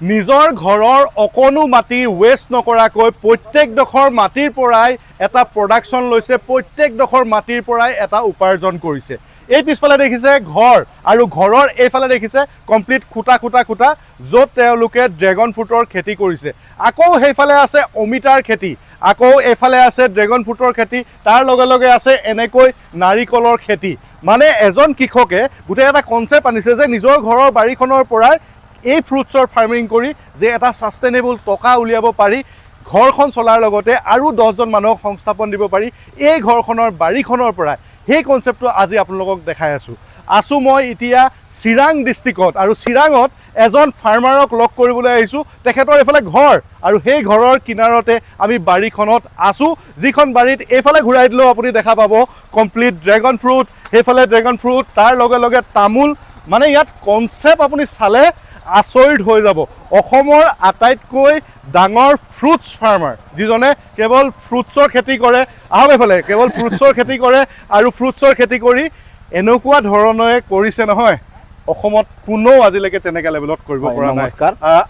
নিজৰ ঘৰৰ অকণো মাটি ৱেষ্ট নকৰাকৈ প্ৰত্যেকডোখৰ মাটিৰ পৰাই এটা প্ৰডাকশ্যন লৈছে, প্ৰত্যেকডোখৰ মাটিৰ পৰাই এটা উপাৰ্জন কৰিছে। এই পিছফালে দেখিছে ঘৰ, আৰু ঘৰৰ এইফালে দেখিছে কমপ্লিট খুটা য'ত তেওঁলোকে ড্ৰেগন ফ্ৰুটৰ খেতি কৰিছে। আকৌ সেইফালে আছে অমিতাৰ খেতি, আকৌ এইফালে আছে ড্ৰেগন ফ্ৰুটৰ খেতি, তাৰ লগে লগে আছে এনেকৈ নাৰিকলৰ খেতি। মানে এজন কৃষকে গোটেই এটা কনচেপ্ট আনিছে যে নিজৰ ঘৰৰ বাৰীখনৰ পৰাই এই ফ্ৰুটছৰ ফাৰ্মিং কৰি যে এটা ছাষ্টেইনেবল টকা উলিয়াব পাৰি, ঘৰখন চলাৰ লগতে আৰু 10জন মানুহক সংস্থাপন দিব পাৰি এই ঘৰখনৰ বাৰীখনৰ পৰাই, সেই কনচেপ্টটো আজি আপোনালোকক দেখাই আছোঁ মই এতিয়া চিৰাং ডিষ্ট্ৰিক্টত, আৰু চিৰাঙত এজন ফাৰ্মাৰক লগ কৰিবলৈ আহিছোঁ। তেখেতৰ এইফালে ঘৰ, আৰু সেই ঘৰৰ কিনাৰতে আমি বাৰীখনত আছোঁ, যিখন বাৰীত এইফালে ঘূৰাই দিলেও আপুনি দেখা পাব কমপ্লিট ড্ৰেগন ফ্ৰুট, সেইফালে ড্ৰেগন ফ্ৰুট, তাৰ লগে লগে তামোল। মানে ইয়াত কনচেপ্ট আপুনি চালে আচৰিত হৈ যাব। অসমৰ আটাইতকৈ ডাঙৰ ফ্ৰুটছ ফাৰ্মাৰ, যিজনে কেৱল ফ্ৰুটছৰ খেতি কৰে, আহক এইফালে, কেৱল ফ্ৰুটছৰ খেতি কৰে, আৰু ফ্ৰুটছৰ খেতি কৰি এনেকুৱা ধৰণে কৰিছে নহয়, অসমত কোনেও আজিলৈকে তেনেকুৱা লেভেলত কৰিব পৰা নাই।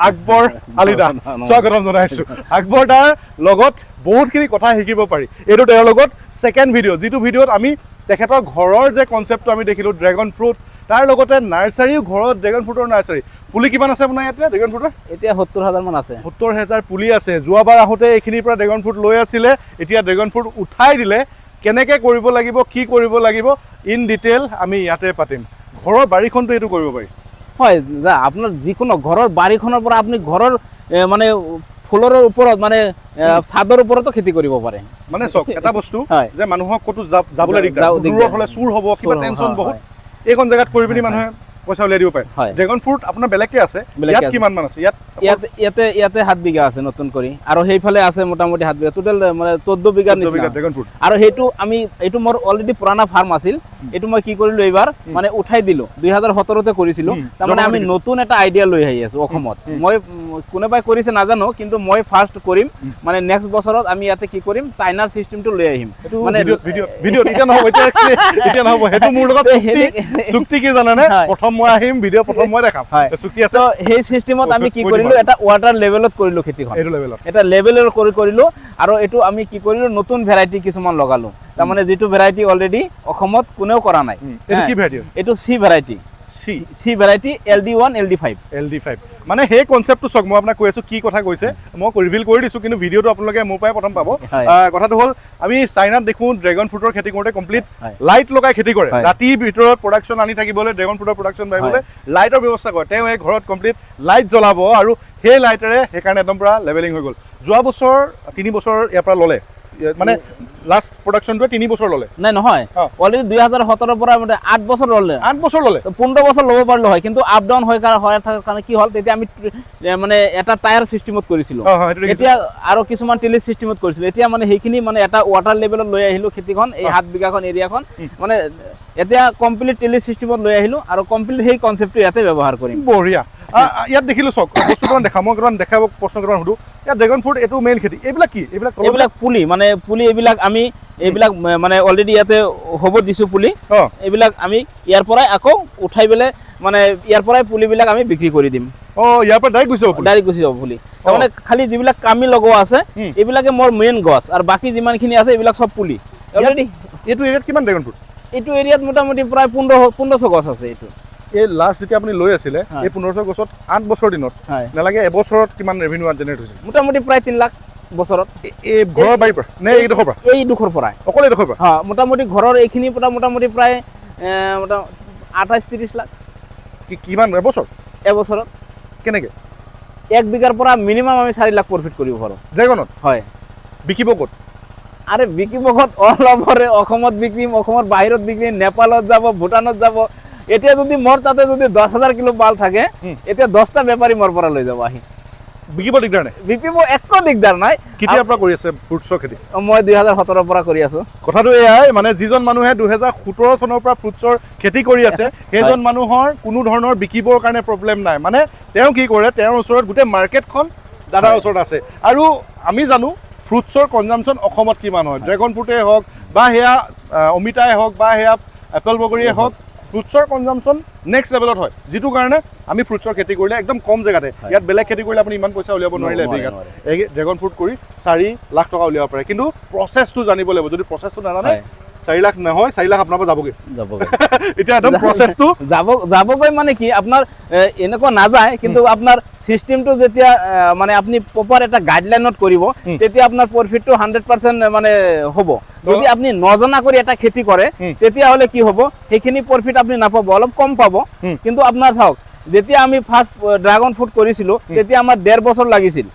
আকবৰ আলী দা, স্বাগতম জনাইছোঁ। আকবৰ দাৰ লগত বহুতখিনি কথা শিকিব পাৰি। এইটো তেওঁৰ লগত ছেকেণ্ড ভিডিঅ', যিটো ভিডিঅ'ত আমি তেখেতৰ ঘৰৰ যে কনচেপ্টটো আমি দেখিলোঁ ড্ৰেগন ফ্ৰুট, তাৰ লগতে নাৰ্চাৰীও, ঘৰত ড্ৰেগন ফ্ৰুটৰ নাৰ্চাৰী। পুলি কিমান আছে আপোনাৰ ইয়াতে ড্ৰেগন ফ্ৰুটৰ? এতিয়া 70,000 মান আছে। 70,000 পুলি আছে। যোৱাবাৰ আহোঁতে এইখিনিৰ পৰা ড্ৰেগন ফ্ৰুট লৈ আছিলে, এতিয়া ড্ৰেগন ফ্ৰুট উঠাই দিলে। কেনেকৈ কৰিব লাগিব, কি কৰিব লাগিব, ইন ডিটেইল আমি ইয়াতে পাতিম। ঘৰৰ বাৰীখনটো এইটো কৰিব পাৰি। হয়, আপোনাৰ যিকোনো ঘৰৰ বাৰীখনৰ পৰা আপুনি ঘৰৰ মানে ফুলৰ ওপৰত, মানে ছাদৰ ওপৰতো খেতি কৰিব পাৰে। মানে চাওক, এটা বস্তু যে মানুহক ক'তো যাবলৈ দিগদাৰ, দূৰত হ'লে চুৰ হ'ব, কিবা টেনশ্যন বহুত, এইখন জেগাত কৰি পিনি মানুহে পইচা উলিয়াই দিব পাৰে। ড্ৰেগন ফ্ৰুট আপোনাৰ বেলেগকৈ আছে, ইয়াত কিমান মান আছে? ইয়াতে 7 বিঘা আছে নতুন কৰি, আৰু সেইফালে আছে মোটামুটি 7 বিঘা, টোটেল মানে 14 বিঘা ড্ৰেগন ফ্ৰুট। আৰু এইটো মোৰ অলৰেডি পুৰণা ফাৰ্ম আছিল, এইটো মই কি কৰিলোঁ এইবাৰ মানে উঠাই দিলোঁ। 2017তে কৰিছিলোঁ। তাৰমানে আমি নতুন এটা আইডিয়া লৈ আহি আছোঁ অসমত। মই কোনোবাই কৰিছে নাজানো, কিন্তু মই ফাৰ্ষ্ট কৰিম। মানে নেক্সট বছৰত আমি ইয়াতে কি কৰিম, চাইনাৰ চিষ্টেমটো লৈ আহিম। মানে এতিয়া নহ'ব, সেইটো মোৰ লগত চুক্তি কি জানেনে? প্ৰথম মই আহিম, ভিডিঅ' প্ৰথম মই দেখাম, চুক্তি আছে। সেই চিষ্টেমত আমি কি কৰিলোঁ, এটা ৱাটাৰ লেভেলত কৰিলোঁ খেতিখন, এইটো লেভেলত, এটা লেভেলৰ কৰিলোঁ। আৰু এইটো আমি কি কৰিলোঁ, নতুন ভেৰাইটি কিছুমান লগালোঁ। তাৰমানে যিটো ভেৰাইটি অলৰেডি অসমত কোনেও কৰা নাই। এইটো কি ভেৰাইটি? এইটো C variety, C variety LD1 LD5। মানে সেই কনচেপ্টটো চাওক, মই আপোনাক কৈ আছোঁ কি কথা কৈছে, মই ৰিভিল কৰি দিছোঁ, কিন্তু ভিডিঅ'টো আপোনালোকে মোৰ পৰাই প্ৰথম পাব। কথাটো হ'ল, আমি চাইনাত দেখোঁ ড্ৰেগন ফ্ৰুটৰ খেতি কৰোঁতে কমপ্লিট লাইট লগাই খেতি কৰে। ৰাতিৰ ভিতৰত প্ৰডাকশ্যন আনি থাকিবলৈ, ড্ৰেগন ফ্ৰুটৰ প্ৰডাকশ্যন বাঢ়িবলৈ লাইটৰ ব্যৱস্থা কৰে। তেওঁ এই ঘৰত কমপ্লিট লাইট জ্বলাব, আৰু সেই লাইটেৰে সেইকাৰণে একদম পূৰা লেভেলিং হৈ গ'ল। যোৱা বছৰ 3 বছৰ ইয়াৰ পৰা ল'লে, মানে লাষ্ট প্ৰডাকশ্যনটোৱে 3 বছৰ ল'লে। নাই নহয়, অলৰেডি 2017ৰ পৰা 8 বছৰ ল'লে। 8 বছৰ ল'লে, 15 বছৰ ল'ব পাৰিলোঁ হয়, কিন্তু আপ ডাউন হৈ থকাৰ কাৰণে কি হ'ল, তেতিয়া আমি মানে এটা টায়াৰ চিষ্টেমত কৰিছিলোঁ, এতিয়া আৰু কিছুমান টেলি চিষ্টেমত কৰিছিলোঁ। এতিয়া মানে সেইখিনি মানে এটা ৱাটাৰ লেভেলত লৈ আহিলোঁ খেতিখন, এই 7 বিঘাখন এৰিয়াখন মানে এতিয়া কমপ্লিট টেলি চিষ্টেমত লৈ আহিলোঁ, আৰু কমপ্লিট সেই কনচেপ্টটো ইয়াতে ব্যৱহাৰ কৰিম। বঢ়িয়া। ইয়াত দেখিলোঁ চাওক, বস্তুটো দেখাম, মই কেইটামান দেখাব, প্ৰশ্ন কেইটামান সুধোঁ। ইয়াত ড্ৰেগন ফ্ৰুট এইটো মেইন খেতি, এইবিলাক কি? এইবিলাক পুলি, মানে পুলি এইবিলাক আমি মানে অলৰেডি ইয়াতে হ'ব দিছোঁ পুলি। এইবিলাক আমি ইয়াৰ পৰাই আকৌ উঠাই পেলাই, মানে ইয়াৰ পৰাই পুলিবিলাক আমি বিক্ৰী কৰি দিম। ইয়াৰ পৰা ডাইৰেক্ট গুচি যাব পুলি। তাৰমানে খালি যিবিলাক কামি লগোৱা আছে এইবিলাকে মোৰ মেইন গছ, আৰু বাকী যিমানখিনি আছে এইবিলাক চব পুলি অলৰেডি। এইটো এৰিয়াত কিমান ড্ৰেগন ফ্ৰুট? এইটো এৰিয়াত মোটামুটি প্ৰায় 1500 গছ আছে। এইটো এই লাষ্ট যেতিয়া আপুনি লৈ আছিলে, এই 1500 গছত 8 বছৰ দিনত নালাগে, এবছৰত কিমান ৰেভিনিউ জেনেৰেট হৈছে? মোটামুটি প্ৰায় 3 লাখ বছৰত। এই ঘৰৰ বাৰীৰ পৰা নে এইডোখৰ পৰা? এইডোখৰ পৰাই, অকল এইডোখৰ পৰা? মোটামুটি ঘৰৰ এইখিনিৰ পৰা মোটামুটি প্ৰায় 28-30 লাখ। কিমান এবছৰত? এবছৰত। কেনেকৈ? 1 বিঘাৰ পৰা মিনিমাম আমি 4 লাখ প্ৰফিট কৰিব পাৰোঁ ড্ৰেগনত। হয়। বিকিব ক'ত? আৰে বিকিব ক'ত, অল অভাৰে অসমত বিক্ৰীম, অসমৰ বাহিৰত বিক্ৰীম, নেপালত যাব, ভূটানত যাব। এতিয়া যদি মোৰ তাতে যদি 10,000 কিলো মাল থাকে, এতিয়া 10টা বেপাৰী মোৰ পৰা লৈ যাব আহি। বিকিব দিগদাৰ নাই? বিকিব একো দিগদাৰ নাই। কেতিয়াৰ পৰা কৰি আছে ফ্ৰুটছৰ খেতি? মই 2017ৰ পৰা কৰি আছোঁ। কথাটো এয়াই, মানে যিজন মানুহে 2017 চনৰ পৰা ফ্ৰুটছৰ খেতি কৰি আছে, সেইজন মানুহৰ কোনো ধৰণৰ বিকিবৰ কাৰণে প্ৰব্লেম নাই। মানে তেওঁ কি কৰে, তেওঁৰ ওচৰত গোটেই মাৰ্কেটখন দাদাৰ ওচৰত আছে। আৰু আমি জানো ফ্ৰুটছৰ কনজামশ্যন অসমত কিমান হয়। ড্ৰেগন ফ্ৰুটেই হওক, বা সেয়া অমিতাই হওক, বা সেয়া এপল বগৰীয়ে হওক, ফ্ৰুটছৰ কনজাম্পশ্যন নেক্সট লেভেলত হয়, যিটো কাৰণে আমি ফ্ৰুটছৰ খেতি কৰিলে একদম কম জেগাতে, ইয়াত বেলেগ খেতি কৰিলে আপুনি ইমান পইচা উলিয়াব নোৱাৰিলে এবিঘাত, এই ড্ৰেগন ফ্ৰুট কৰি 4 লাখ টকা উলিয়াব পাৰে। কিন্তু প্ৰচেছটো জানিব লাগিব, যদি প্ৰচেছটো নাজানে 4 লাখ নহয়, 4 লাখ আপোনাৰ পৰা যাবগৈ এতিয়া একদম প্ৰচেছটো যাবগৈ মানে কি আপোনাৰ এনেকুৱা নাযায়, কিন্তু আপোনাৰ চিষ্টেমটো যেতিয়া মানে আপুনি প্ৰপাৰ এটা গাইডলাইনত কৰিব, তেতিয়া আপোনাৰ প্ৰফিটটো 100% মানে হ'ব। যদি আপুনি নজনা কৰি এটা খেতি কৰে, তেতিয়াহ'লে কি হ'ব, সেইখিনি প্ৰফিট আপুনি নাপাব, অলপ কম পাব। কিন্তু আপোনাৰ চাওক, যেতিয়া আমি ফাৰ্ষ্ট ড্ৰাগন ফ্ৰুট কৰিছিলোঁ, তেতিয়া আমাৰ 1.5 বছৰ লাগিছিল,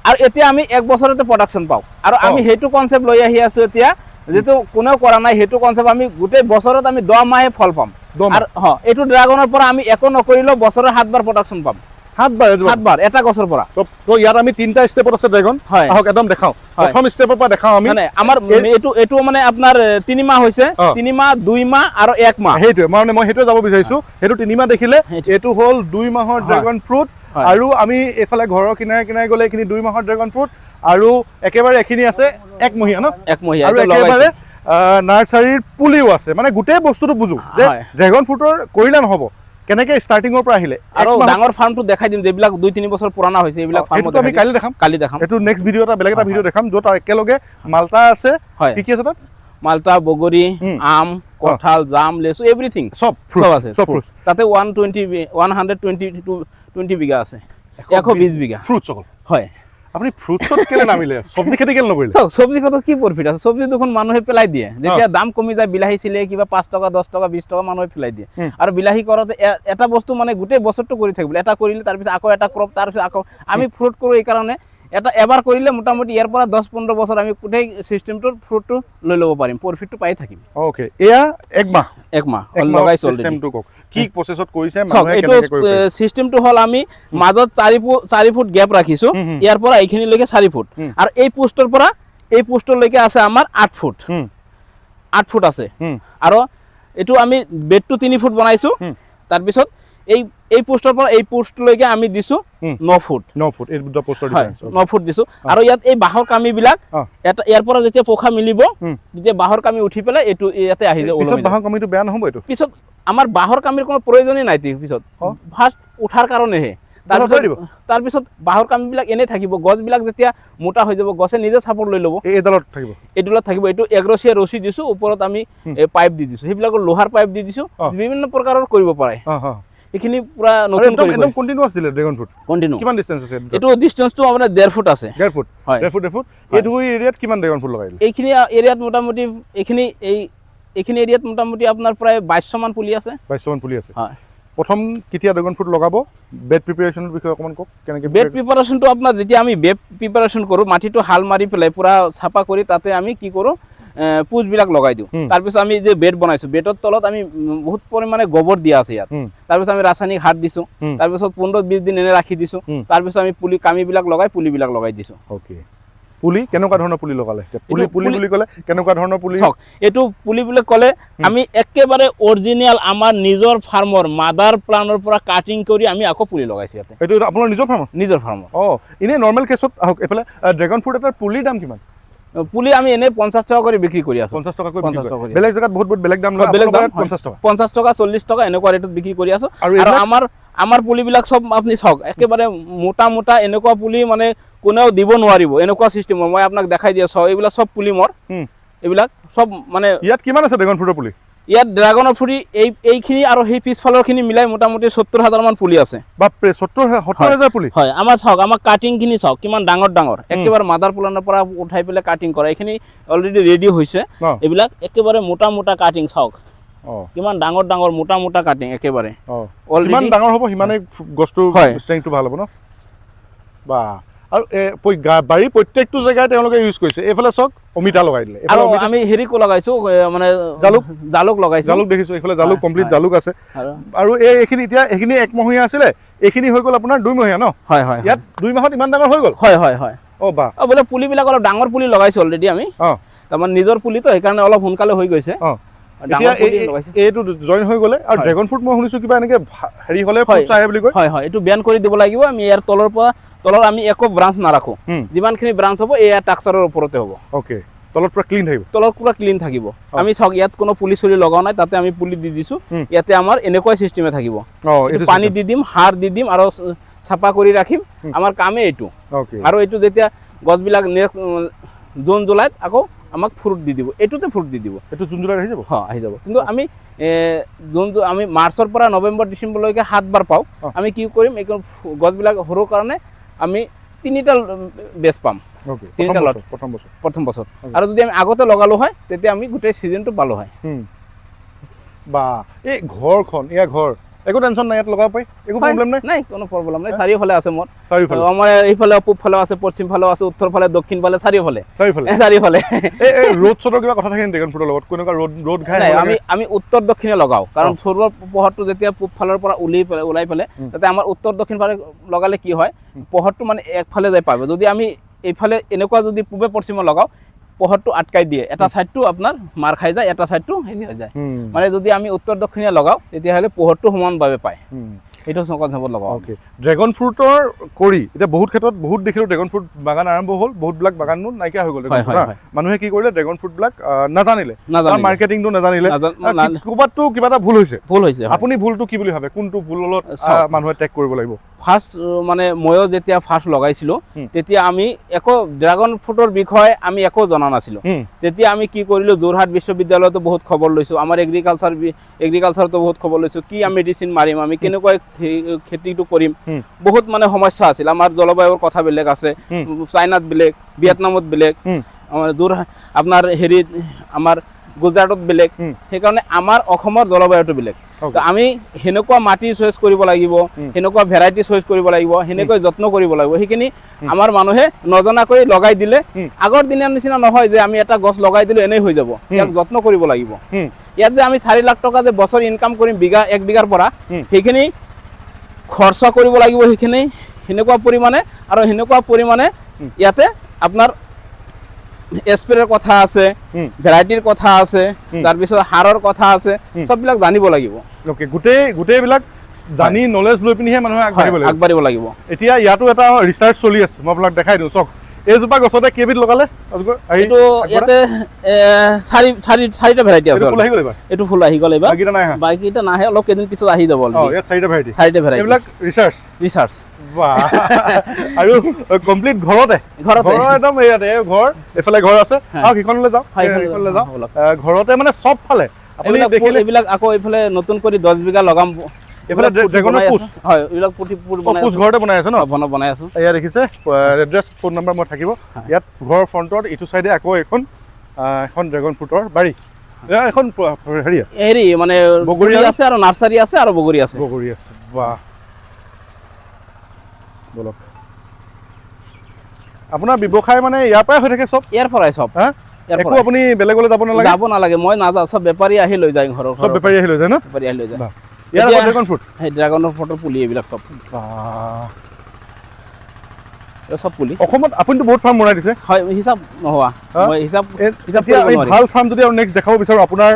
আৰু এতিয়া আমি 1 বছৰতে প্ৰডাকশ্যন পাওঁ। আৰু আমি সেইটো কনচেপ্ট লৈ আহি আছোঁ এতিয়া, যিটো কোনেও কৰা নাই, সেইটো কনচেপ্ট আমি গোটেই বছৰত আমি 10 মাহে ফল পাম। আৰু এইটো ড্ৰাগনৰ পৰা আমি একো নকৰিলেও বছৰত 7 বাৰ প্ৰডাকশ্যন পাম, 7 বাৰ এটা গছৰ পৰা। তো ইয়াত আমি 3টা ষ্টেপত আছে ড্ৰাগন, আহক একদম দেখাও। প্ৰথম ষ্টেপৰ পৰা দেখাও আমি, মানে আমাৰ এইটো মানে আপোনাৰ 3 মাহ হৈছে, 3 মাহ 2 মাহ আৰু 1 মাহ। সেইটোৱে মানে মই সেইটোৱে যাব বিচাৰিছোঁ, সেইটো 3 মাহ দেখিলে, এইটো হ'ল 2 মাহৰ ড্ৰাগন ফ্ৰুট। আৰু আমি এইফালে ঘৰৰ কিনাৰে কিনাৰে গ'লে এইখিনি 2 মাহৰ ড্ৰাগন ফ্ৰুট, আৰু একেবাৰে এইখিনি আছে 1 মহীয়া ন, 1 মহীয়া, আৰু একেবাৰে নাৰ্চাৰীৰ পুলিও আছে। মানে গোটেই বস্তুটো বুজো যে ড্ৰেগন ফ্ৰুটৰ কৰিলে নহ'ব, কেনেকে ষ্টাৰ্টিঙৰ পৰা আহিলে। আৰু ডাঙৰ ফাৰ্মটো দেখাই দিম, যিবিলাক 2-3 বছৰ পুৰণা হৈছে, এইবিলাক ফাৰ্মত আমি কালি দেখাম। এইটো নেক্সট ভিডিঅ' এটা বেলেগ এটা ভিডিঅ' দেখাম, য'ত একেলগে মালটা আছে, কি আছে তাত, মালটা, বগৰী, আম, কঁঠাল, জাম, লেচু, এভৰিথিং চব আছে। তাতে 120 বিঘা আছে, 120 বিঘা ফ্ৰুটছ অকল। হয়, আপুনি ফ্ৰুটছত কেলে নামিলে, চব্জি খেতি কেলে নকৰিলে? চাওক, চব্জি খেতিত কি প্ৰফিট আছে? চব্জি দেখোন মানুহে পেলাই দিয়ে, যেতিয়া দাম কমি যায়, বিলাহী চিলে কিবা 5 টকা 10 টকা 20 টকা মানুহে পেলাই দিয়ে। আৰু বিলাহী কৰোঁতে এটা বস্তু মানে গোটেই বছৰটো কৰি থাকিব, এটা কৰিলে তাৰপিছত আকৌ এটা ক্ৰপ, তাৰপিছত আকৌ আমি ফ্ৰুট কৰোঁ। এইকাৰণে এবাৰ কৰিলে মোটামুটি ইয়াৰ পৰা 10-15 বছৰ আমি গোটেই চিষ্টেমটোৰ ফ্ৰুটটো লৈ ল'ব পাৰিম, প্ৰফিটটো পাই থাকিম। অ'কে, এয়া 1 মাহ লগাইছোঁ। চিষ্টেমটো কওক, কি প্ৰচেছত কৰিছে? এইটো চিষ্টেমটো হ'ল, আমি মাজত 4 ফুট গেপ ৰাখিছোঁ, ইয়াৰ পৰা এইখিনিলৈকে 4 ফুট, আৰু এই পোষ্টৰ পৰা এই পোষ্টলৈকে আছে আমাৰ 8 ফুট, 8 ফুট আছে। আৰু এইটো আমি বেডটো 3 ফুট বনাইছোঁ, তাৰপিছত এই পোষ্টৰ পৰা এই পোষ্টলৈকে আমি দিছোঁ 9 ফুট। 9 ফুট দিছোঁ। আৰু ইয়াত এই বাঁহৰ কামিবিলাক, ইয়াৰ পৰা যেতিয়া পোখা মিলিব, তেতিয়া বাঁহৰ কামি উঠি পেলাই এইটো ইয়াতে আহি যায়। বাঁহৰ কামিটো বেয়া নহ'ব? এইটো পিছত আমাৰ বাঁহৰ কামিৰ কোনো প্ৰয়োজনেই নাই, পিছত ফাৰ্ষ্ট উঠাৰ কাৰণেহে। তাৰপিছত বাঁহৰ কামিবিলাক এনেই থাকিব, গছবিলাক যেতিয়া মোটা হৈ যাব, গছে নিজে চাপৰ্ট লৈ ল'ব, এইডালত থাকিব। এইটো এগ্ৰচিয়া ৰছী দিছোঁ, ওপৰত আমি পাইপ দি দিছোঁ, সেইবিলাকৰ লোহাৰ পাইপ দি দিছোঁ, বিভিন্ন প্ৰকাৰৰ কৰিব পাৰে। এইখিনি পুৰা নতুন একদম কন্টিনিউয়াস দিলে ড্ৰাগন ফ্ৰুট। কন্টিনিউ। কিমান ডিসটেন্স আছে? এটো ডিসটেন্সটো আপোনাৰ 1.5 ফুট আছে। 1.5 ফুট। হয়, 1.5 ফুট। এই দুই এৰিয়াত কিমান ড্ৰাগন ফ্ৰুট লগাইলে? এইখিনি এৰিয়াত মোটামুটি এইখিনি এৰিয়াত মোটামুটি আপোনাৰ প্ৰায় 2200 মান পুলি আছে। 2200 মান পুলি আছে। হয়। প্ৰথম কেতিয়া ড্ৰাগন ফ্ৰুট লগাব? বেড প্ৰিপাৰেচনৰ বিষয়ে অকমান কওক, কেনেকৈ? বেড প্ৰিপাৰেচনটো আপোনাৰ যেতিয়া আমি বেড প্ৰিপাৰেচন কৰোঁ, মাটিটো হাল মাৰি পেলাই পুৰা চাফা কৰি তাতে আমি কি কৰোঁ, পুজবিলাক লগাই দিওঁ। তাৰপিছত আমি যে বেড বনাইছোঁ, বেডৰ তলত আমি বহুত পৰিমাণে গোবৰ দিয়া আছে ইয়াত। তাৰপিছত আমি ৰাসায়নিক সাৰ দিছোঁ, তাৰপিছত 15-20 দিন এনে ৰাখি দিছোঁ, তাৰপিছত আমি কামিবিলাক লগাই পুলিবিলাক লগাই দিছোঁ। অ'কে। পুলি কেনেকুৱা ধৰণৰ পুলি লগালে? পুলি বুলি ক'লে কেনেকুৱা ধৰণৰ পুলি? চাওক, এইটো পুলি বুলি ক'লে আমি একেবাৰে অৰিজিনেল আমাৰ নিজৰ ফাৰ্মৰ মাদাৰ প্লানৰ পৰা কাটিং কৰি আমি আকৌ পুলি লগাইছোঁ ইয়াতে। এইটো আপোনাৰ নিজৰ ফাৰ্মৰ? নিজৰ ফাৰ্মৰ। অঁ, এনেই নৰ্মেল কেছত আহক, এইফালে ড্ৰাগন ফ্ৰুট এটাৰ পুলিৰ দাম কিমান? পুলি আমি এনে 50 টকা কৰি বিক্ৰী কৰি আছোঁ। 50 টকাকৈ বিক্ৰী কৰি। বেলেগ জায়গাত বহুত বেলেগ দাম লয়, বেলেগ দাম 50 টকা। 50 টকা 40 টকা এনেকুৱা ৰেটত বিক্ৰী কৰি আছোঁ। আৰু আমাৰ পুলিবিলাক চব আপুনি চাওক, একেবাৰে মোটা এনেকুৱা পুলি মানে কোনেও দিব নোৱাৰিব, এনেকুৱা চিষ্টেমৰ। মই আপোনাক দেখাই দিয়া চাওক, এইবিলাক চব পুলি মোৰ, এইবিলাক চব মানে। ইয়াত কিমান আছে ড্ৰাগন ফ্ৰুটৰ পুলি? ইয়াত ড্ৰাগনৰ ফুৰি এইখিনি আৰু সেই পিছফালৰখিনি মিলাই মোটামুটি 70,000 মান পুলি আছে। বাপৰে, 70,000 পুলি? হয়। আমাৰ চাওক, আমাৰ কাটিংখিনি চাওক কিমান ডাঙৰ একেবাৰে মাদাৰ প্লানৰ পৰা উঠাই পেলাই কাটিং কৰা, এইখিনি অলৰেডি ৰেডি হৈছে। এইবিলাক একেবাৰে মোটা কাটিং চাওক, কিমান ডাঙৰ মোটা কাটিং একেবাৰে। যিমান ডাঙৰ হ'ব সিমানেই গছটোৰ ষ্ট্ৰেংথটো ভাল হ'ব ন? বা, আৰু বাৰী প্ৰত্যেকটো জেগাই তেওঁলোকে ইউজ কৰিছে। এইফালে চাওক, অমিতা লগাই দিলে। আৰু আমি হেৰিকো লগাইছোঁ, মানে জালুক লগাইছোঁ। জালুক দেখিছোঁ, এইফালে জালুক কমপ্লিট জালুক আছে। আৰু এইখিনি এতিয়া এইখিনি 1 মহীয়া আছিলে, এইখিনি হৈ গ'ল আপোনাৰ 2 মহীয়া ন? হয়। ইয়াত 2 মাহত ইমান ডাঙৰ হৈ গ'ল? হয়। অ' বা, বোলে পুলিবিলাক অলপ ডাঙৰ পুলি লগাইছোঁ অলৰেডি আমি। তাৰমানে নিজৰ পুলিটো, সেইকাৰণে অলপ সোনকালে হৈ গৈছে। এতিয়া এইটো জইন হৈ গ'লে। আৰু ড্ৰাগন ফ্ৰুট মই শুনিছোঁ কিবা এনেকৈ হেৰি হ'লে ফ্ৰুট আহে বুলি কয়? হয়, এইটো বেন কৰি দিব লাগিব। আমি ইয়াৰ তলৰ আমি একো ব্ৰাঞ্চ নাৰাখোঁ, যিমানখিনি ব্ৰাঞ্চ হ'ব এয়া টাক্সাৰৰ ওপৰতে হ'ব। অ'কে। তলত পুৰা ক্লিন থাকিব তলত পুৰা ক্লিন থাকিব আমি চাওক ইয়াত কোনো পুলি চুলি লগাও নাই তাতে আমি পুলি দি দিছো ইয়াতে আমাৰ এনেকুৱা সিস্টেমে থাকিব পানী দি দিম সাৰ দি দিম আৰু চাফা কৰি ৰাখিম আমাৰ কামে এইটো আৰু এইটো যেতিয়া গছবিলাক নেক্সট জুন জুলাইত আকৌ আমাক ফ্ৰুট দি দিব এইটোতে ফ্ৰুট দি দিব এইটো জুন জুলাইত আহি যাব কিন্তু আমি আমি মাৰ্চৰ পৰা নৱেম্বৰ ডিচেম্বৰলৈকে 7 বাৰ পাওঁ আমি কি কৰিম এই গছবিলাক সৰু কাৰণে আমি 3টা বেচ পাম প্ৰথম বছৰ আৰু যদি আমি আগতে লগালো হয় তেতিয়া আমি গোটেই সিজনটো পালো হয় বা এই ঘৰখন এয়া ঘৰ একো টেনশন নাই ইয়াত লগাব পাৰি একো প্ৰবলেম নাই কোনো প্ৰবলেম নাই চাৰিওফালে আছে মোৰ আমাৰ এইফালে পূব ফালে আছে পশ্চিম ফালে আছে উত্তৰ ফালে দক্ষিণ ফালে চাৰিওফালে এই ৰোড চডৰ কিবা কথা থাকে ড্ৰেগন ফ্ৰুটৰ লগত কোনোবা ৰোড ঘাই আমি উত্তৰ দক্ষিণে লগাও কাৰণ সূৰ্যৰ পোহৰটো যেতিয়া পূব ফালৰ পৰা ওলাই পেলে তাতে আমাৰ উত্তৰ দক্ষিণ ফালে লগালে কি হয় পোহৰটো মানে একফালে যাই পাবে যদি আমি এইফালে এনেকুৱা যদি পূবে পশ্চিমে লগাও পোহৰটো আটকাই দিয়ে এটা সাইডটো আপোনাৰ মাৰ খাই যায় এটা সাইডটো হেৰি হৈ যায় মানে যদি আমি উত্তৰ দক্ষিণে লগাও তেতিয়াহ'লে পোহৰটো সমানভাৱে পায় এইটো কনচেপ্টত লগাও ওকে ড্ৰেগন ফ্ৰুটৰ কৰি এতিয়া বহুত ক্ষেত্ৰত বহুত দেখিলো ড্ৰেগন ফ্ৰুট বাগান আৰম্ভ হ'ল বহুতবিলাক বাগানো নাইকিয়া হৈ গ'ল মানুহে কি কৰিলে ড্ৰেগন ফ্ৰুটবিলাক নাজানিলে মাৰ্কেটিংটো নাজানিলে ক'ৰবাততো কিবা এটা ভুল হৈছে আপুনি ভুলটো কি বুলি ভাবে কোনটো ভুলত মানুহে টেক কৰিব লাগিব ফাৰ্ষ্ট মানে ময়ো যেতিয়া ফাৰ্ষ্ট লগাইছিলোঁ তেতিয়া আমি একো ড্ৰাগন ফ্ৰুটৰ বিষয়ে আমি একো জনা নাছিলোঁ তেতিয়া আমি কি কৰিলোঁ যোৰহাট বিশ্ববিদ্যালয়তো বহুত খবৰ লৈছোঁ আমাৰ এগ্ৰিকালচাৰতো বহুত খবৰ লৈছোঁ কি আমি মেডিচিন মাৰিম আমি কেনেকৈ খেতিটো কৰিম বহুত মানে সমস্যা আছিল আমাৰ জলবায়ুৰ কথা বেলেগ আছে চাইনাত বেলেগ ভিয়েটনামত বেলেগ আমাৰ যোৰহাট আপোনাৰ হেৰিত আমাৰ গুজৰাটত বেলেগ সেইকাৰণে আমাৰ অসমৰ জলবায়ুটো বেলেগ আমি সেনেকুৱা মাটি চইচ কৰিব লাগিব সেনেকুৱা ভেৰাইটি চইচ কৰিব লাগিব সেনেকৈ যত্ন কৰিব লাগিব সেইখিনি আমাৰ মানুহে নজনাকৈ লগাই দিলে আগৰ দিনৰ নিচিনা নহয় যে আমি এটা গছ লগাই দিলে এনেই হৈ যাব ইয়াক যত্ন কৰিব লাগিব ইয়াত যে আমি 4 লাখ টকা যে বছৰ ইনকাম কৰিম এক বিঘাৰ পৰা সেইখিনি খৰচা কৰিব লাগিব সেইখিনি সেনেকুৱা পৰিমাণে ইয়াতে আপোনাৰ স্প্ৰেৰ কথা আছে ভেৰাইটিৰ কথা আছে তাৰপিছত সাৰৰ কথা আছে সববিলাক জানিব লাগিব ওকে গোটেইবিলাক জানি নলেজ লৈ পিনিহে মানুহে আগবাঢ়িব লাগিব এতিয়া ইয়াতো এটা ৰিচাৰ্চ চলি আছে মই আপোনাক দেখাই দিওঁ চাওক এইজোপা গছতে কেইবিধ লগালে এইটো ইয়াতে 4টা ভেৰাইটি আছে এইটো ফুল আহি গ'ল এইবাৰ বাকীটা নাহে অলপ কেইদিন পিছত আহি যাব ইয়াত 4টা ভেৰাইটি এইবিলাক ৰিচাৰ্চ আৰু কমপ্লিট ঘৰতে একদম ইয়াতে ঘৰ এফালে ঘৰ আছে আৰু সিখনলৈ যাওঁ ঘৰতে মানে চব ফালে আপুনি দেখিলে এইবিলাক আকৌ এইফালে নতুন কৰি 10 বিঘা লগাম এফালে ড্ৰেগনৰ পোষ্ট হয় এইবিলাক পোষ্ট ঘৰতে বনাই আছে ন বনাই আছো এয়া দেখিছে এড্ৰেছ ফোন নম্বৰ মই থাকিব ইয়াত ঘৰৰ ফ্ৰণ্টত ইটো চাইডে আকৌ এখন ড্ৰেগন ফ্ৰুটৰ বাৰী এখন হেৰি মানে বগৰী আছে আৰু নাৰ্চাৰী আছে আৰু বগৰী আছে বাহ বলক আপোনাৰ ব্যৱসায় মানে ইয়াৰ পৰাই হৈ থাকে চব ইয়াৰ পৰাই চব একো আপুনি বেলেগলৈ যাব নালাগে মই নাযাওঁ চব বেপাৰী আহি লৈ যায় ঘৰৰ চব বেপাৰী আহি লৈ যায় ন বেপাৰী আহি লৈ যায় ইয়াৰ ড্ৰেগন ফ্ৰুট ড্ৰেগনৰ ফ্ৰুটৰ পুলি এইবিলাক চব সব পুলি অসমত আপুনিতো বহুত ফাৰ্ম বনাই দিছে হয় হিচাপ নোহোৱা মই হিচাপ এই ভাল ফাৰ্ম যদি আৰু নেক্সট দেখাব বিচাৰো আপোনাৰ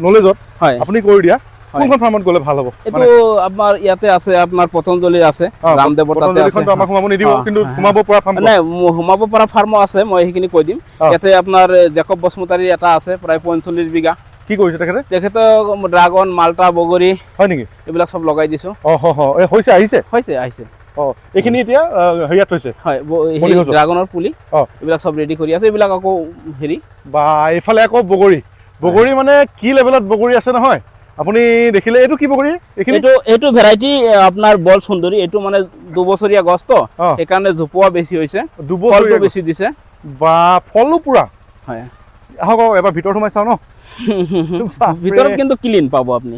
নলেজত আপুনি কৰি দিয়া কোনখন ফাৰ্মত গ'লে ভাল হ'ব এইটো আপোনাৰ ইয়াতে আছে আপোনাৰ পতঞ্জলিৰ আছে ৰামদেৱৰ তাতে আছে আমাক সোমাব নিদিব কিন্তু সোমাব পৰা ফাৰ্ম নাই সোমাব পৰা ফাৰ্মো আছে মই সেইখিনি কৈ দিম ইয়াতে আপোনাৰ জেকব বসমতাৰীৰ এটা আছে প্ৰায় 45 বিঘা কি কৰিছে তেখেতে ড্ৰাগন মাল্টা বগৰী হয় নেকি এইবিলাক সব লগাই দিছো হৈছে আহিছে এইখিনি এতিয়া হেৰিয়াত হৈছে হয় ড্ৰাগনৰ পুলি এইবিলাক সব ৰেডি কৰি আছে এইবিলাক আকৌ হেৰি বা এইফালে আকৌ বগৰী মানে কি লেভেলত বগৰী আছে নহয় আপুনি দেখিলে এইটো কি বগৰী এইটো ভেৰাইটি আপোনাৰ বল সুন্দৰী এইটো মানে 2 বছৰীয়া গছ তো সেইকাৰণে জোপোৱা বেছি হৈছে ফলটো বেছি দিছে বা ফলো পুৰা হয় আহক এবাৰ ভিতৰত সোমাই চাওঁ ন ভিতৰত কিন্তু ক্লিন পাব আপুনি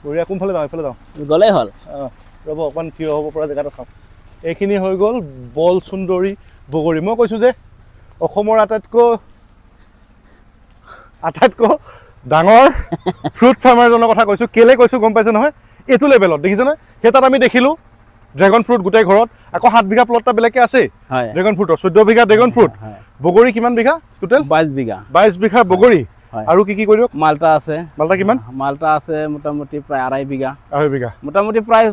বঢ়িয়া কোনফালে যাওঁ এইফালে যাওঁ গ'লেই হ'ল ৰ'ব অকণমান থিয় হ'ব পৰা জেগা এটা চাওঁ এইখিনি হৈ গ'ল বল সুন্দৰী বগৰী মই কৈছোঁ যে অসমৰ আটাইতকৈ ডাঙৰ ফ্ৰুট ফাৰ্মাৰজনৰ কথা কৈছোঁ কেলে কৈছোঁ গম পাইছে নহয় এইটো লেভেলত দেখিছেনে সেই তাত আমি দেখিলোঁ ড্ৰেগন ফ্ৰুট গোটেই ঘৰত আকৌ 7 বিঘা প্লট এটা বেলেগকৈ আছে ড্ৰেগন ফ্ৰুটৰ 14 বিঘা ড্ৰেগন ফ্ৰুট বগৰী কিমান বিঘা টোটেল 22 বিঘা বগৰী আৰু কি কৰিব মাল্টা আছে মাল্টা কিমান মাল্টা আছে মোটামুটি প্ৰায় 2.5 বিঘা মোটামুটি প্ৰায়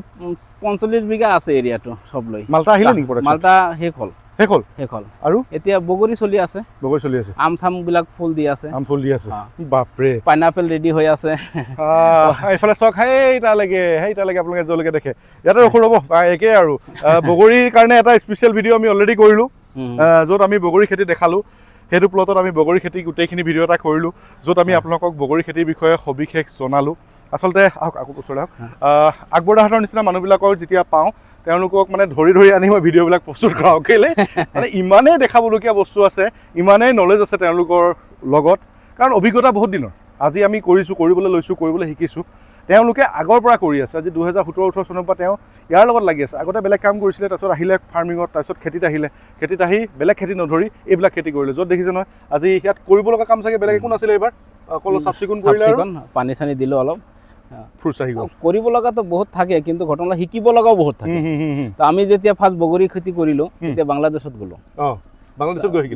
45 বিঘা আছে এৰিয়াটো সব লৈ মাল্টা আহিলে নেকি মাল্টা শেষ হ'ল শেষ হ'ল আৰু এতিয়া বগৰী চলি আছে আম চাম বিলাক ফুল দি আছে বাপৰে পাইনাপেল ৰেডি হৈ আছে এইফালে চাওক সেইটালৈকে আপোনালোকে য'লৈকে দেখে ইয়াতে ৰখো ৰ'ব একেই আৰু বগৰীৰ কাৰণে এটা স্পেচিয়েল ভিডিঅ' আমি অলৰেডি কৰিলোঁ য'ত আমি বগৰী খেতি দেখালোঁ সেইটো প্লটত আমি বগৰী খেতি গোটেইখিনি ভিডিঅ' এটা কৰিলোঁ য'ত আমি আপোনালোকক বগৰী খেতিৰ বিষয়ে সবিশেষ জনালোঁ আচলতে আকৌ ওচৰলৈ আহক আকবৰ দাহঁতৰ নিচিনা মানুহবিলাকৰ যেতিয়া পাওঁ তেওঁলোকক মানে ধৰি আনি মই ভিডিঅ'বিলাক প্ৰস্তুত কৰাওঁ কেলৈ মানে ইমানেই দেখাবলগীয়া বস্তু আছে ইমানেই নলেজ আছে তেওঁলোকৰ লগত কাৰণ অভিজ্ঞতা বহুত দিনৰ আজি আমি কৰিবলৈ শিকিছোঁ তেওঁলোকে আগৰ পৰা কৰি আছে আজি 2017-18 চনৰ পৰা তেওঁ ইয়াৰ লগত লাগি আছে আগতে বেলেগ কাম কৰিছিলে তাৰপিছত আহিলে ফাৰ্মিঙত তাৰপিছত খেতিত আহি বেলেগ খেতি নধৰি এইবিলাক খেতি কৰিলে য'ত দেখিছে নহয় আজি ইয়াত কৰিব লগা কাম চাগে বেলেগ একো নাছিলে এইবাৰ অকল চাফ চিকুণ কৰিলে পানী চানী দিলোঁ অলপ ফ্ৰুটছ আহি গ'ল কৰিব লগাতো বহুত থাকে কিন্তু ঘটনা শিকিব লগাও বহুত থাকে তো আমি যেতিয়া ফাৰ্ষ্ট বগৰী খেতি কৰিলোঁ তেতিয়া বাংলাদেশত গ'লোঁ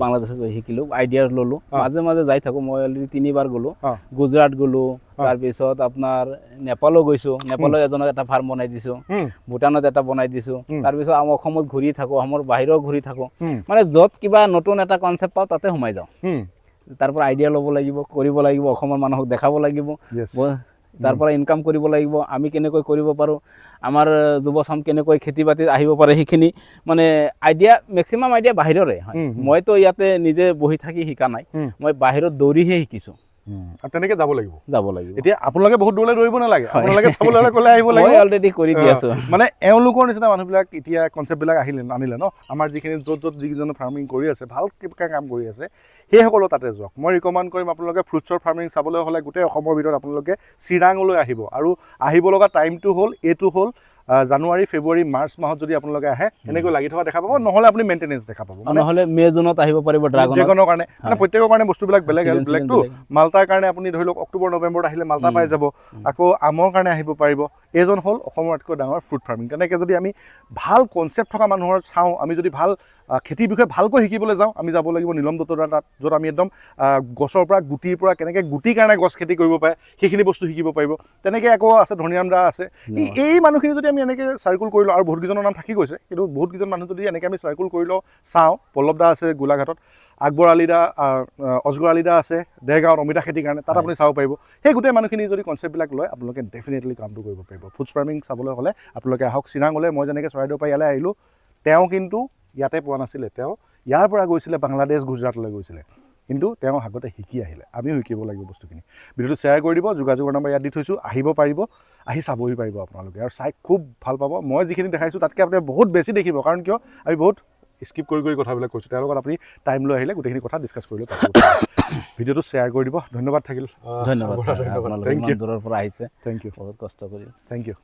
বাংলাদেশত গৈ শিকিলোঁ আইডিয়া ল'লোঁ মাজে যাই থাকোঁ মই অলৰেডি 3বাৰ গ'লোঁ গুজৰাট গ'লোঁ তাৰপিছত আপোনাৰ নেপালো গৈছোঁ নেপালত এজনক এটা ফাৰ্ম বনাই দিছোঁ ভূটানত এটা বনাই দিছোঁ তাৰপিছত আমি অসমত ঘূৰি থাকোঁ অসমৰ বাহিৰেও ঘূৰি থাকোঁ মানে য'ত কিবা নতুন এটা কনচেপ্ট পাওঁ তাতে সোমাই যাওঁ তাৰ পৰা আইডিয়া ল'ব লাগিব কৰিব লাগিব অসমৰ মানুহক দেখাব লাগিব তাৰ পৰা ইনকাম কৰিব লাগিব আমি কেনেকৈ কৰিব পাৰোঁ আমাৰ যুৱচাম কেনেকৈ খেতি বাতিত আহিব পাৰে সেইখিনি মানে আইডিয়া মেক্সিমাম আইডিয়া বাহিৰৰে হয় মইতো ইয়াতে নিজে বহি থাকি শিকা নাই মই বাহিৰত দৌৰিহে শিকিছোঁ আৰু তেনেকৈ যাব লাগিব এতিয়া আপোনালোকে বহুত দূৰলৈ দৌৰিব নালাগে আপোনালোকে চাবলৈ হ'লে ক'লে আহিব লাগিব মই অলৰেডি কৰি দি আছোঁ মানে এওঁলোকৰ নিচিনা মানুহবিলাক এতিয়া কনচেপ্টবিলাক আনিলে ন আমাৰ যিখিনি য'ত যিকেইজনে ফাৰ্মিং কৰি আছে ভাল কিবা কাম কৰি আছে সেইসকলো তাতে যাওক মই ৰিকমেণ্ড কৰিম আপোনালোকে ফ্ৰুটছৰ ফাৰ্মিং চাবলৈ হ'লে গোটেই অসমৰ ভিতৰত আপোনালোকে চিৰাঙলৈ আহিব আৰু আহিব লগা টাইমটো হ'ল এইটো হ'ল জানুৱাৰী ফেব্ৰুৱাৰী মাৰ্চ মাহত যদি আপোনালোকে আহে এনেকৈ লাগি থকা দেখা পাব নহ'লে আপুনি মেইনটেনেঞ্চ দেখা পাব নহ'লে মে জুনত আহিব পাৰিব ড্ৰাগনৰ কাৰণে মানে প্ৰত্যেকৰ কাৰণে বস্তুবিলাক বেলেগটো মাল্টাৰ কাৰণে আপুনি ধৰি লওক অক্টোবৰ নৱেম্বৰত আহিলে মাল্টা পাই যাব আকৌ আমৰ কাৰণে আহিব পাৰিব এইজন হ'ল অসমৰ আটাইতকৈ ডাঙৰ ফ্ৰুট ফাৰ্মিং তেনেকৈ যদি আমি ভাল কনচেপ্ট থকা মানুহৰ চাওঁ আমি যদি ভাল খেতিৰ বিষয়ে ভালকৈ শিকিবলৈ যাওঁ আমি যাব লাগিব নীলম দত্তৰ তাত য'ত আমি একদম গছৰ পৰা গুটিৰ পৰা কেনেকৈ গুটিৰ কাৰণে গছ খেতি কৰিব পাৰে সেইখিনি বস্তু শিকিব পাৰিব তেনেকৈ আকৌ আছে ধনীৰাম দা আছে এই মানুহখিনি যদি আমি এনেকৈ চাৰ্কুল কৰি লওঁ আৰু বহুতকেইজনৰ নাম থাকি গৈছে কিন্তু বহুতকেইজন মানুহ যদি এনেকৈ আমি চাৰ্কুল কৰি লওঁ চাওঁ পল্লৱ দা আছে গোলাঘাটত আকবৰ আলী দা অজগৰ আলী দা আছে দেৰগাঁৱত অমিতা খেতিৰ কাৰণে তাত আপুনি চাব পাৰিব সেই গোটেই মানুহখিনি যদি কনচেপ্টবিলাক লয় আপোনালোকে ডেফিনেটলি কামটো কৰিব পাৰিব ফুডছ ফাৰ্মিং চাবলৈ হ'লে আপোনালোকে আহক চিৰাঙলৈ মই যেনেকৈ চৰাইদেউৰ পৰা ইয়ালৈ আহিলোঁ তেওঁ কিন্তু ইয়াতে পোৱা নাছিলে তেওঁ ইয়াৰ পৰা গৈছিলে বাংলাদেশ গুজৰাটলৈ গৈছিলে কিন্তু তেওঁ আগতে শিকি আহিলে আমিও শিকিব লাগিব বস্তুখিনি ভিডিঅ'টো শ্বেয়াৰ কৰি দিব যোগাযোগৰ নম্বৰ ইয়াত দি থৈছোঁ আহিব পাৰিব আহি চাবহি পাৰিব আপোনালোকে আৰু চাই খুব ভাল পাব মই যিখিনি দেখাইছোঁ তাতকৈ আপুনি বহুত বেছি দেখিব কাৰণ কিয় আমি বহুত স্কিপ কৰি কথাবিলাক কৈছোঁ তেওঁৰ লগত আপুনি টাইম লৈ আহিলে গোটেইখিনি কথা ডিছকাছ কৰিলে ভিডিঅ'টো শ্বেয়াৰ কৰি দিব ধন্যবাদ থাকিল ধন্যবাদ দূৰৰ পৰা আহিছে থেংক ইউ বহুত কষ্ট কৰি থেংক ইউ